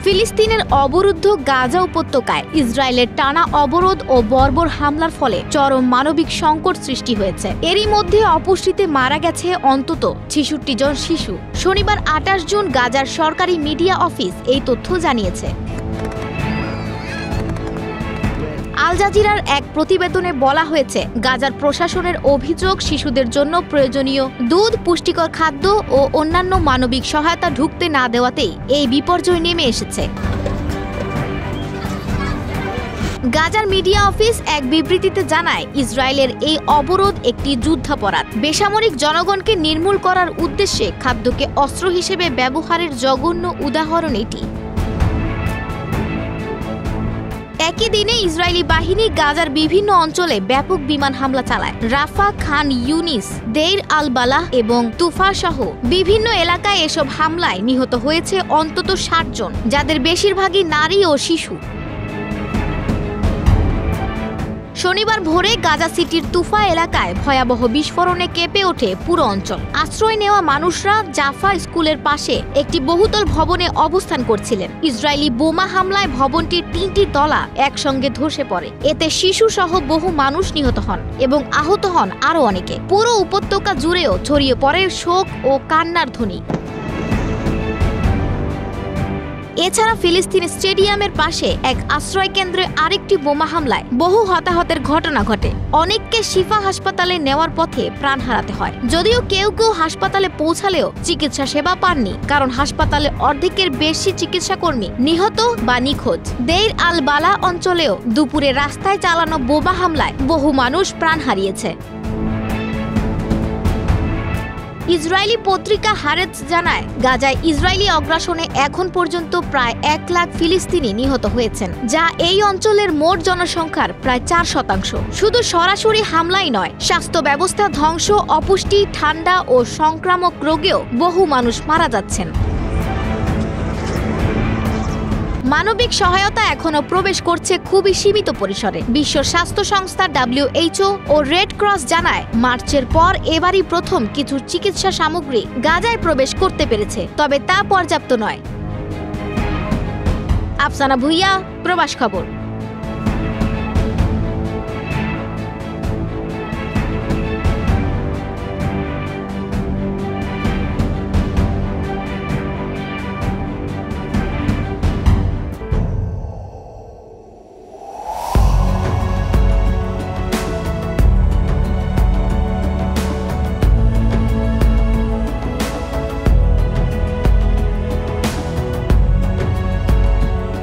ফিলিস্তিনের অবরুদ্ধ গাজা উপত্যকায় ইসরায়েলের টানা অবরোধ ও বর্বর হামলার ফলে চরম মানবিক সংকট সৃষ্টি হয়েছে। এরই মধ্যে অপুষ্টিতে মারা গেছে অন্তত ৬৬ জন শিশু। শনিবার ২৮ জুন গাজার সরকারি মিডিয়া অফিস এই তথ্য জানিয়েছে। আল জাজিরার এক প্রতিবেদনে বলা হয়েছে, গাজার প্রশাসনের অভিযোগ, শিশুদের জন্য প্রয়োজনীয় দুধ, পুষ্টিকর খাদ্য ও অন্যান্য মানবিক সহায়তা ঢুকতে না দেওয়াতেই এই বিপর্যয় নেমে এসেছে। গাজার মিডিয়া অফিস এক বিবৃতিতে জানায়, ইসরায়েলের এই অবরোধ একটি যুদ্ধাপরাধ। বেসামরিক জনগণকে নির্মূল করার উদ্দেশ্যে খাদ্যকে অস্ত্র হিসেবে ব্যবহারের জঘন্য উদাহরণ এটি। একই দিনে ইসরায়েলি বাহিনী গাজার বিভিন্ন অঞ্চলে ব্যাপক বিমান হামলা চালায়। রাফা, খান ইউনিস, দেইর আল বালাহ এবং তুফা সহ বিভিন্ন এলাকায় এসব হামলায় নিহত হয়েছে অন্তত ৬০ জন, যাদের বেশিরভাগই নারী ও শিশু। শনিবার ভোরে গাজা সিটির তুফা এলাকায় ভয়াবহ বিস্ফোরণে কেঁপে ওঠে পুরো অঞ্চল। আশ্রয় নেওয়া মানুষরা জাফা স্কুলের পাশে একটি বহুতল ভবনে অবস্থান করছিলেন। ইসরায়েলি বোমা হামলায় ভবনটির ৩টি তলা একসঙ্গে ধসে পড়ে। এতে শিশু সহ বহু মানুষ নিহত হন এবং আহত হন আরও অনেকে। পুরো উপত্যকা জুড়েও ছড়িয়ে পড়ে শোক ও কান্নার ধ্বনি। এছাড়া ফিলিস্তিন স্টেডিয়ামের পাশে এক আশ্রয় কেন্দ্রে আরেকটি বোমা হামলায় বহু হতাহতের ঘটনা ঘটে। অনেককে শিফা হাসপাতালে নেওয়ার পথে প্রাণ হারাতে হয়। যদিও কেউ কেউ হাসপাতালে পৌঁছালেও চিকিৎসা সেবা পাননি, কারণ হাসপাতালে অর্ধেকের বেশি চিকিৎসা কর্মী নিহত বা নিখোঁজ। দেইর আল বালা অঞ্চলেও দুপুরে রাস্তায় চালানো বোমা হামলায় বহু মানুষ প্রাণ হারিয়েছে। ইসরায়েলি পত্রিকা হারেতস জানায়, গাজায় ইসরায়েলি অগ্রাসনে এখন পর্যন্ত প্রায় ১ লাখ ফিলিস্তিনি নিহত হয়েছেন, যা এই অঞ্চলের মোট জনসংখ্যার প্রায় ৪%। শুধু সরাসরি হামলাই নয়, স্বাস্থ্য ব্যবস্থা ধ্বংস, অপুষ্টি, ঠান্ডা ও সংক্রামক রোগেও বহু মানুষ মারা যাচ্ছেন। মানবিক সহায়তা এখনো প্রবেশ করছে খুবই সীমিত পরিসরে। বিশ্ব স্বাস্থ্য সংস্থা WHO ও রেড ক্রস জানায়, মার্চের পর এবারই প্রথম কিছু চিকিৎসা সামগ্রী গাজায় প্রবেশ করতে পেরেছে, তবে তা পর্যাপ্ত নয়। আফসানা ভুইয়া, প্রবাস খবর।